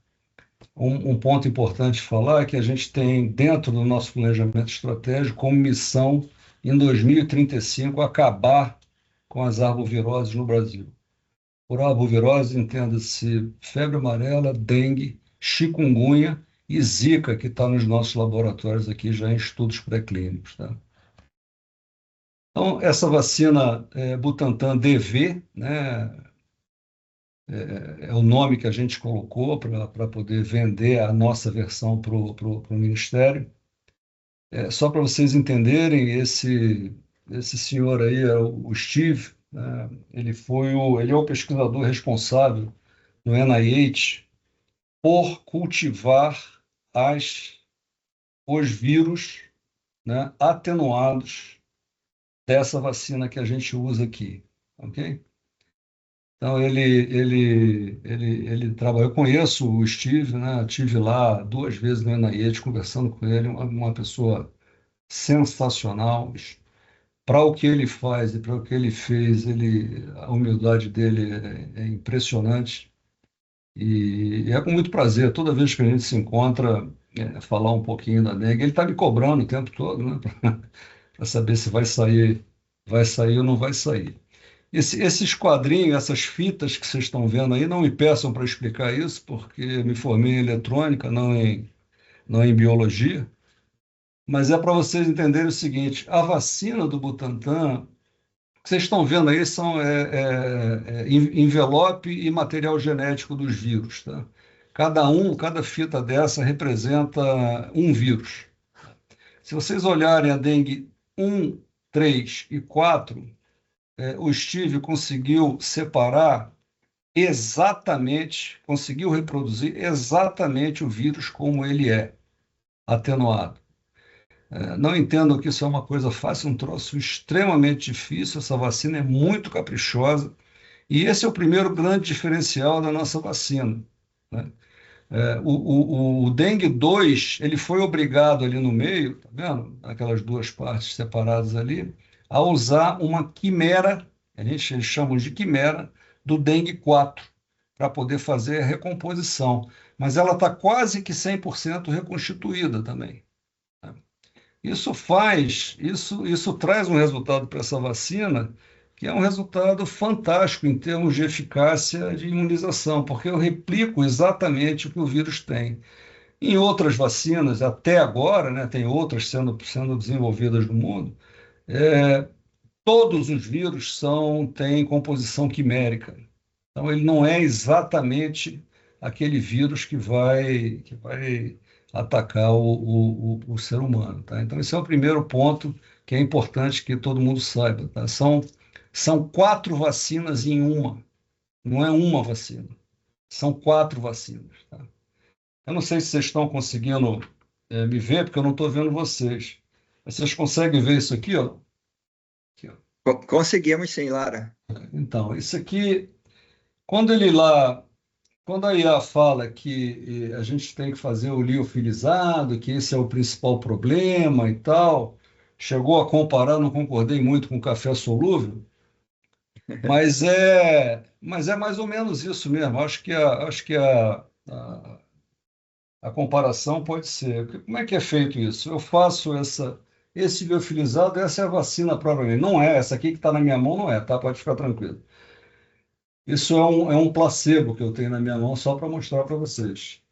Um ponto importante falar é que a gente tem, dentro do nosso planejamento estratégico, como missão, em 2035, acabar com as arboviroses no Brasil. Por arbovirose, entenda-se febre amarela, dengue, chikungunya e zika, que está nos nossos laboratórios aqui já em estudos pré-clínicos, tá? Então, essa vacina Butantan DV, né, é o nome que a gente colocou para poder vender a nossa versão para o Ministério. Só para vocês entenderem, esse senhor aí é o Steve, né? Ele é o pesquisador responsável no NIH por cultivar os vírus, né, atenuados dessa vacina que a gente usa aqui, ok? Então, ele trabalhou. Eu conheço o Steve, né? Estive lá 2 vezes no NIH conversando com ele, uma pessoa sensacional. Para o que ele faz e para o que ele fez, a humildade dele é impressionante. E é com muito prazer, toda vez que a gente se encontra, falar um pouquinho da dengue. Ele está me cobrando o tempo todo, né? Para saber se vai sair ou não vai sair. Esses quadrinhos, essas fitas que vocês estão vendo aí, não me peçam para explicar isso, porque me formei em eletrônica, não em biologia, mas é para vocês entenderem o seguinte: a vacina do Butantan, que vocês estão vendo aí, são envelope e material genético dos vírus, tá? Cada fita dessa representa um vírus. Se vocês olharem a dengue 1, 3 e 4, o Steve conseguiu separar conseguiu reproduzir exatamente o vírus como ele é, atenuado. Não entendam que isso é uma coisa fácil, um troço extremamente difícil. Essa vacina é muito caprichosa e esse é o primeiro grande diferencial da nossa vacina, né? O dengue 2, ele foi obrigado ali no meio, tá vendo? Aquelas 2 partes separadas ali, a usar uma quimera, eles chamam de quimera, do dengue 4, para poder fazer a recomposição. Mas ela está quase que 100% reconstituída também. Isso traz um resultado para essa vacina, que é um resultado fantástico em termos de eficácia de imunização, porque eu replico exatamente o que o vírus tem. Em outras vacinas, até agora, né, tem outras sendo desenvolvidas no mundo, todos os vírus têm composição quimérica. Então, ele não é exatamente aquele vírus que vai atacar o ser humano. Tá? Então, esse é o primeiro ponto que é importante que todo mundo saiba. Tá? São 4 vacinas em uma, não é uma vacina. São 4 vacinas. Tá? Eu não sei se vocês estão conseguindo me ver, porque eu não estou vendo vocês. Mas vocês conseguem ver isso aqui, ó? Aqui, ó. Conseguimos sim, Lara. Então, isso aqui, quando a IA fala que a gente tem que fazer o liofilizado, que esse é o principal problema e tal, chegou a comparar, não concordei muito com o café solúvel, mas é mais ou menos isso mesmo. Acho que a comparação pode ser. Como é que é feito isso? Eu faço esse liofilizado, essa é a vacina provavelmente. Não é, essa aqui que está na minha mão não é, tá? Pode ficar tranquilo. Isso é um placebo que eu tenho na minha mão só para mostrar para vocês.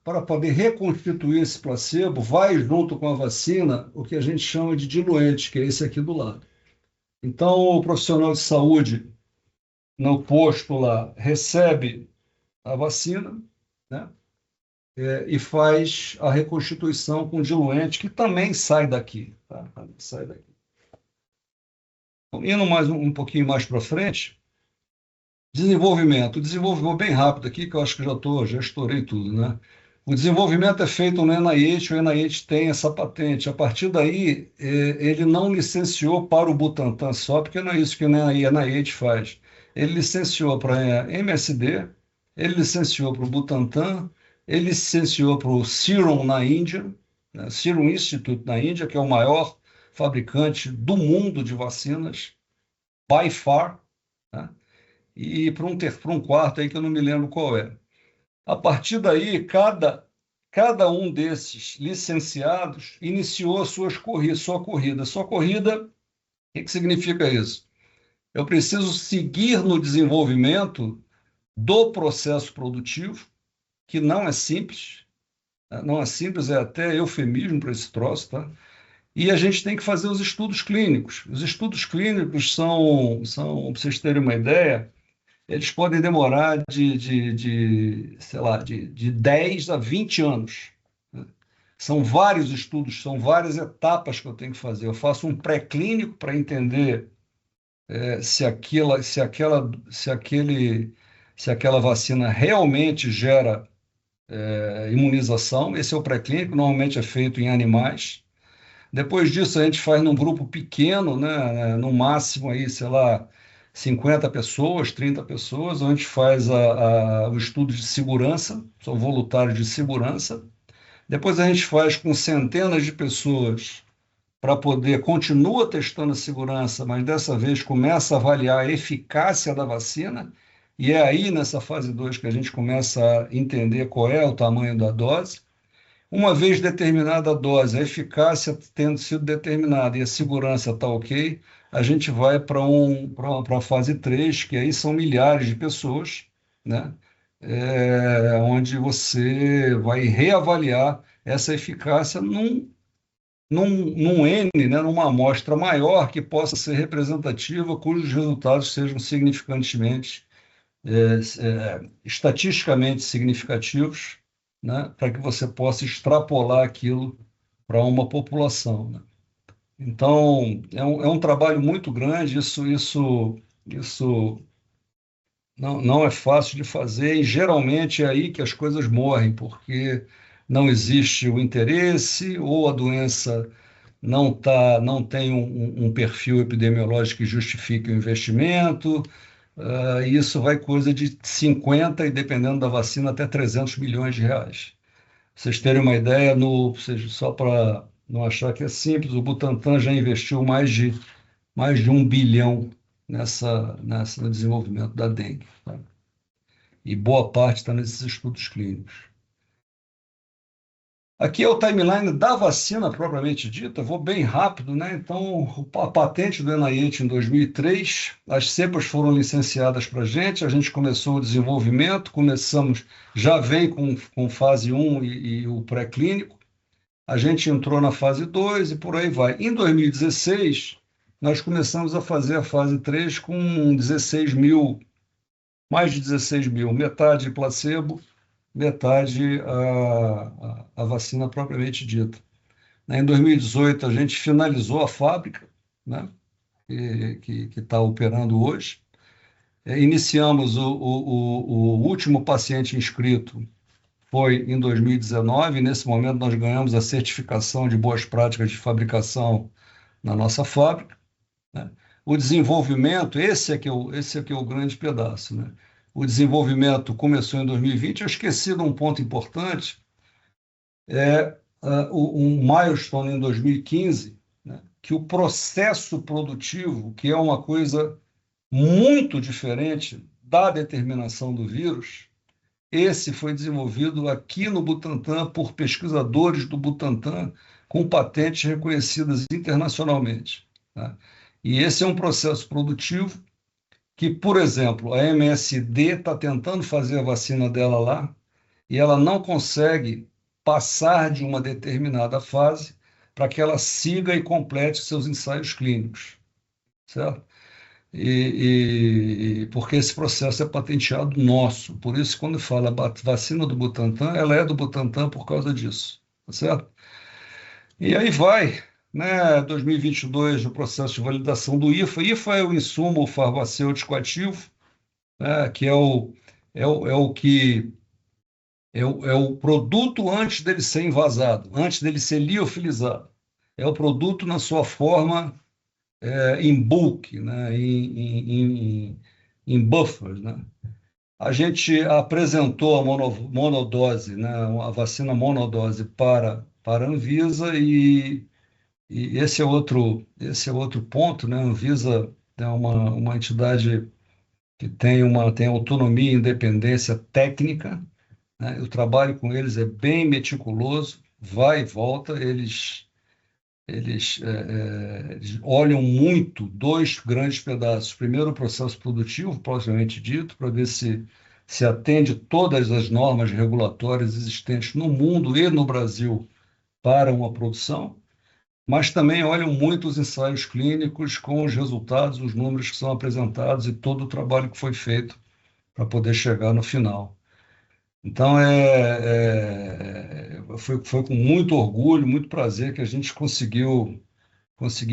Para poder reconstituir esse placebo, vai junto com a vacina o que a gente chama de diluente, que é esse aqui do lado. Então, o profissional de saúde no posto lá recebe a vacina, né? E faz a reconstituição com diluente, que também sai daqui. Tá? Sai daqui. Indo um pouquinho mais para frente, desenvolvimento bem rápido aqui, que eu acho que já estourei tudo, né? O desenvolvimento é feito no NIH, o NIH tem essa patente. A partir daí, ele não licenciou para o Butantan só, porque não é isso que o NIH faz. Ele licenciou para MSD, ele licenciou para o Butantan, ele licenciou para o Serum na Índia, né? Serum Institute na Índia, que é o maior fabricante do mundo de vacinas, by far, né? E para um quarto aí que eu não me lembro qual é. A partir daí, cada um desses licenciados iniciou sua corrida. Sua corrida, o que significa isso? Eu preciso seguir no desenvolvimento do processo produtivo, que não é simples, não é simples, é até eufemismo para esse troço, tá? E a gente tem que fazer os estudos clínicos. Os estudos clínicos são para vocês terem uma ideia, eles podem demorar sei lá, de 10 a 20 anos. Né? São vários estudos, são várias etapas que eu tenho que fazer. Eu faço um pré-clínico para entender se aquela vacina realmente gera imunização. Esse é o pré-clínico, normalmente é feito em animais. Depois disso, a gente faz num grupo pequeno, né, no máximo, aí, sei lá, 50 pessoas, 30 pessoas, onde a gente faz o estudo de segurança, são voluntários de segurança. Depois a gente faz com centenas de pessoas para poder, continua testando a segurança, mas dessa vez começa a avaliar a eficácia da vacina, e é aí, nessa fase 2, que a gente começa a entender qual é o tamanho da dose. Uma vez determinada a dose, a eficácia tendo sido determinada e a segurança está ok, a gente vai para a fase 3, que aí são milhares de pessoas, né? Onde você vai reavaliar essa eficácia num N, né? Numa amostra maior que possa ser representativa, cujos resultados sejam significantemente, estatisticamente significativos, né, para que você possa extrapolar aquilo para uma população. Né? Então, é um trabalho muito grande, isso não é fácil de fazer, e geralmente é aí que as coisas morrem, porque não existe o interesse, ou a doença não tem um perfil epidemiológico que justifique o investimento. Isso vai coisa de 50 e, dependendo da vacina, até 300 milhões de reais. Vocês terem uma ideia, só para não achar que é simples. O Butantan já investiu mais de 1 bilhão no desenvolvimento da dengue, tá? E boa parte está nesses estudos clínicos. Aqui é o timeline da vacina propriamente dita, vou bem rápido, né? Então, a patente do NIH em 2003, as cepas foram licenciadas para a gente começou o desenvolvimento, já vem com fase 1 e o pré-clínico, a gente entrou na fase 2 e por aí vai. Em 2016, nós começamos a fazer a fase 3 com 16 mil, mais de 16 mil, metade placebo, metade a vacina propriamente dita. Em 2018, a gente finalizou a fábrica, né, que está operando hoje. Iniciamos o último paciente inscrito, foi em 2019. Nesse momento, nós ganhamos a certificação de boas práticas de fabricação na nossa fábrica, né? O desenvolvimento, esse é que é o grande pedaço, né? O desenvolvimento começou em 2020. Eu esqueci de um ponto importante, um milestone em 2015, né, que o processo produtivo, que é uma coisa muito diferente da determinação do vírus, esse foi desenvolvido aqui no Butantan por pesquisadores do Butantan com patentes reconhecidas internacionalmente, tá? E esse é um processo produtivo que, por exemplo, a MSD está tentando fazer a vacina dela lá e ela não consegue passar de uma determinada fase para que ela siga e complete seus ensaios clínicos, certo? Porque esse processo é patenteado nosso. Por isso, quando fala vacina do Butantan, ela é do Butantan por causa disso, tá certo? E aí vai, né? 2022, o processo de validação do IFA. IFA é o insumo farmacêutico ativo, né, que é o produto antes dele ser envasado, antes dele ser liofilizado. É o produto na sua forma em bulk, né, em buffers, né? A gente apresentou a monodose, né, a vacina monodose para a Anvisa e esse é outro ponto, né? A Anvisa é uma entidade que tem autonomia e independência técnica, né? O trabalho com eles é bem meticuloso, vai e volta. Eles olham muito dois grandes pedaços. Primeiro, o processo produtivo, propriamente dito, para ver se atende todas as normas regulatórias existentes no mundo e no Brasil para uma produção, mas também olham muito os ensaios clínicos com os resultados, os números que são apresentados e todo o trabalho que foi feito para poder chegar no final. Então, foi com muito orgulho, muito prazer que a gente conseguiu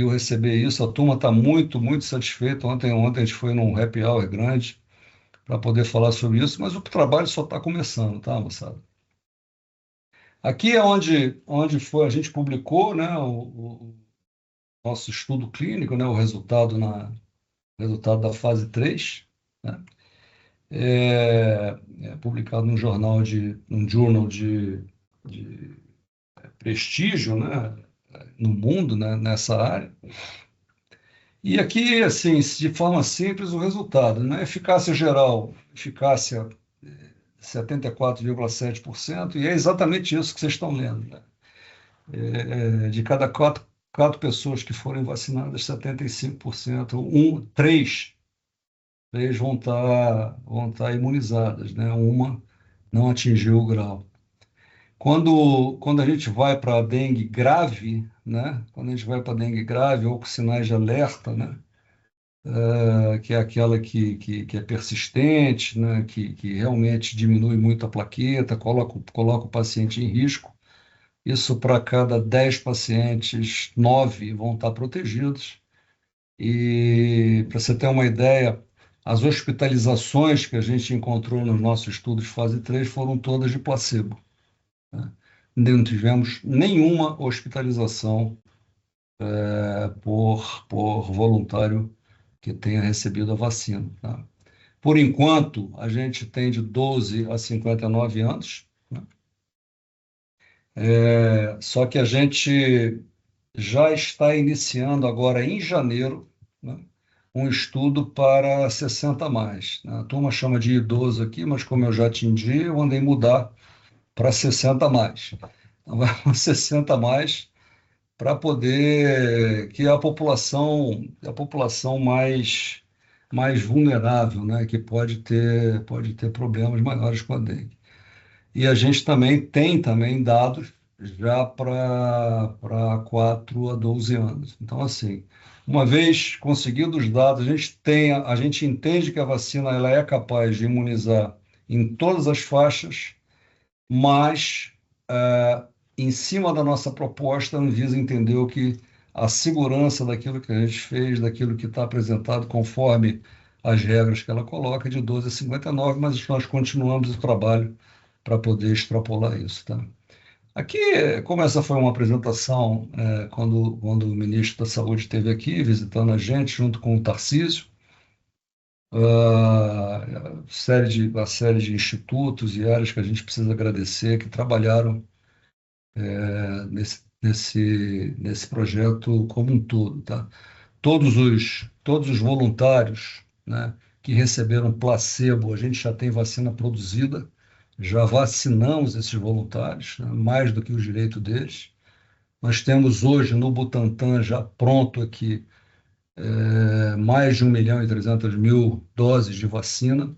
receber isso. A turma está muito, muito satisfeita. Ontem a gente foi num happy hour grande para poder falar sobre isso, mas o trabalho só está começando, tá, moçada? Aqui é onde a gente publicou, né, o nosso estudo clínico, né, o resultado da fase 3, né? Publicado num journal de prestígio, né, no mundo, né, nessa área. E aqui, assim, de forma simples, o resultado, né? Eficácia geral, eficácia 74,7%, e é exatamente isso que vocês estão lendo, né? De cada quatro pessoas que forem vacinadas, 75%, três vão estar imunizadas, né? Uma não atingiu o grau. Quando a gente vai para a dengue grave, né? Quando a gente vai para a dengue grave ou com sinais de alerta, né? Que é aquela que é persistente, né? Que realmente diminui muito a plaqueta, coloca o paciente em risco. Isso para cada 10 pacientes, 9 vão estar protegidos. E para você ter uma ideia, as hospitalizações que a gente encontrou nos nossos estudos de fase 3 foram todas de placebo, né? Não tivemos nenhuma hospitalização por voluntário que tenha recebido a vacina, tá? Por enquanto, a gente tem de 12 a 59 anos, né? Só que a gente já está iniciando agora em janeiro, né, um estudo para 60 mais, né? A turma chama de idoso aqui, mas como eu já atingi, eu andei mudar para 60 mais. Então, vai para 60 mais para poder que é a população mais vulnerável, né, que pode ter problemas maiores com a dengue. E a gente também tem também dados já para 4 a 12 anos. Então, assim, uma vez conseguidos os dados, a gente entende que a vacina ela é capaz de imunizar em todas as faixas, mas em cima da nossa proposta, a Anvisa entendeu que a segurança daquilo que a gente fez, daquilo que está apresentado conforme as regras que ela coloca, é de 12 a 59, mas nós continuamos o trabalho para poder extrapolar isso, tá? Aqui, como essa foi uma apresentação, quando o ministro da Saúde esteve aqui visitando a gente, junto com o Tarcísio, a série de institutos e áreas que a gente precisa agradecer, que trabalharam nesse projeto como um todo, tá? Todos os voluntários, né, que receberam placebo, a gente já tem vacina produzida, já vacinamos esses voluntários, né, mais do que o direito deles. Nós temos hoje no Butantan já pronto aqui mais de 1.300.000 doses de vacina.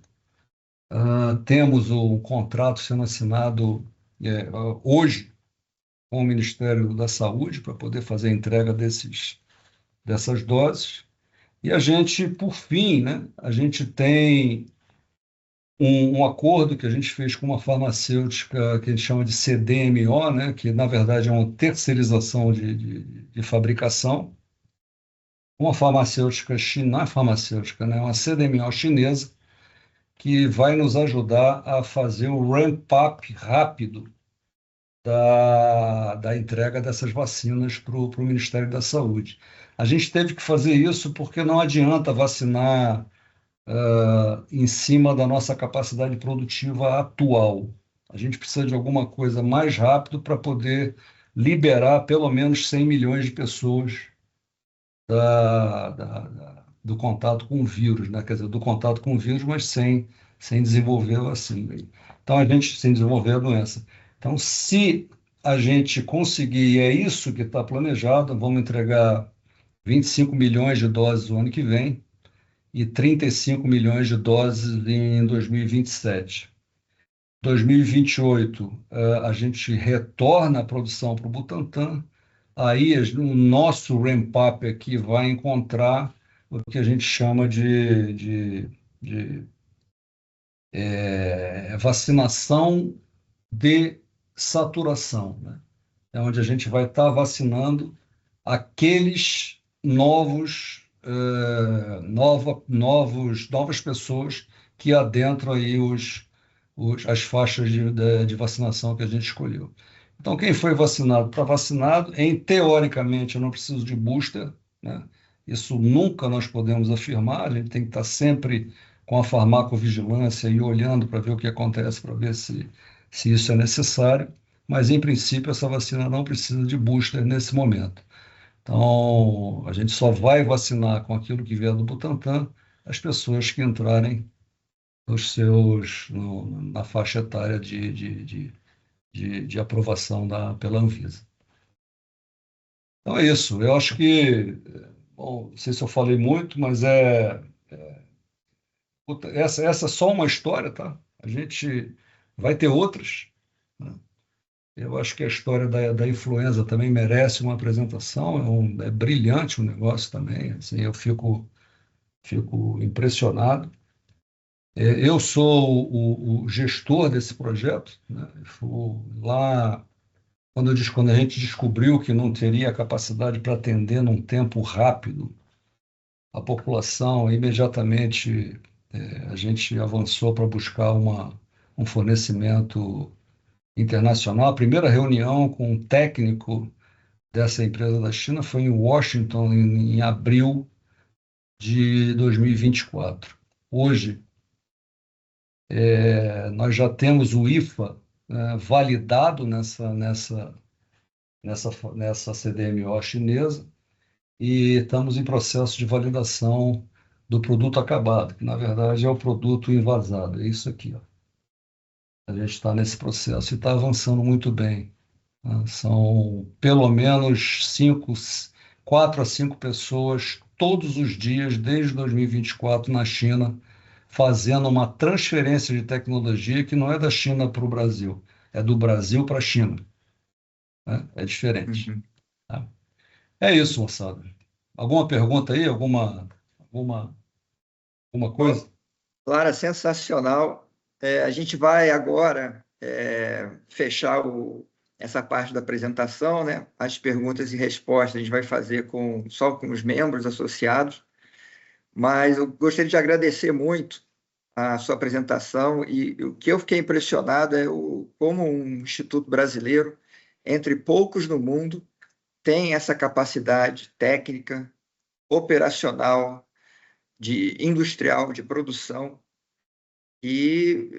Temos o contrato sendo assinado hoje com o Ministério da Saúde para poder fazer a entrega dessas doses. E a gente, por fim, né, a gente tem um acordo que a gente fez com uma farmacêutica que a gente chama de CDMO, né, que na verdade é uma terceirização de fabricação. Uma farmacêutica chinesa, não é farmacêutica, né, é uma CDMO chinesa, que vai nos ajudar a fazer o ramp-up rápido da entrega dessas vacinas para o Ministério da Saúde. A gente teve que fazer isso porque não adianta vacinar em cima da nossa capacidade produtiva atual. A gente precisa de alguma coisa mais rápido para poder liberar pelo menos 100 milhões de pessoas do contato com o vírus, né? Quer dizer, do contato com o vírus, mas sem desenvolver a vacina. Então, sem desenvolver a doença. Então, se a gente conseguir, e é isso que está planejado, vamos entregar 25 milhões de doses no ano que vem e 35 milhões de doses em 2027. 2028, a gente retorna a produção para o Butantan, aí o nosso ramp-up aqui vai encontrar o que a gente chama de vacinação de saturação, né? É onde a gente vai estar vacinando aqueles novas pessoas que adentram aí as faixas de vacinação que a gente escolheu. Então, quem foi vacinado está vacinado. Teoricamente, eu não preciso de booster, né? Isso nunca nós podemos afirmar. A gente tem que estar sempre com a farmacovigilância e olhando para ver o que acontece, para ver se isso é necessário. Mas, em princípio, essa vacina não precisa de booster nesse momento. Então, a gente só vai vacinar com aquilo que vier do Butantan as pessoas que entrarem na faixa etária de aprovação pela Anvisa. Então é isso. Eu acho que, bom, não sei se eu falei muito, mas essa é só uma história, tá? A gente vai ter outras, né? Eu acho que a história da influenza também merece uma apresentação. É brilhante o negócio também. Assim, eu fico impressionado. Eu sou o gestor desse projeto, né? Lá, quando a gente descobriu que não teria capacidade para atender num tempo rápido a população, imediatamente a gente avançou para buscar um fornecimento internacional. A primeira reunião com um técnico dessa empresa da China foi em Washington, em abril de 2024. Hoje, nós já temos o IFA validado nessa CDMO chinesa, e estamos em processo de validação do produto acabado, que na verdade é o produto envasado, é isso aqui, ó. A gente está nesse processo e está avançando muito bem, né? São pelo menos 4 a 5 pessoas todos os dias, desde 2024, na China, fazendo uma transferência de tecnologia que não é da China para o Brasil, é do Brasil para a China, né? É diferente. Uhum. Tá? É isso, moçada. Alguma pergunta aí? Alguma coisa? Clara, sensacional. A gente vai agora fechar essa parte da apresentação, né? As perguntas e respostas a gente vai fazer só com os membros associados, mas eu gostaria de agradecer muito a sua apresentação, e o que eu fiquei impressionado é como um instituto brasileiro, entre poucos no mundo, tem essa capacidade técnica, operacional, industrial, de produção, e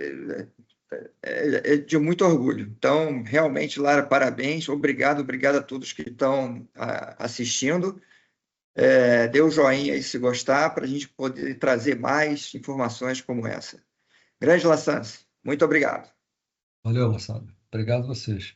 é de muito orgulho. Então, realmente, Lara, parabéns, obrigado a todos que estão assistindo. Dê um joinha aí se gostar, para a gente poder trazer mais informações como essa. Grande Lassance, muito obrigado. Valeu, moçada. Obrigado a vocês.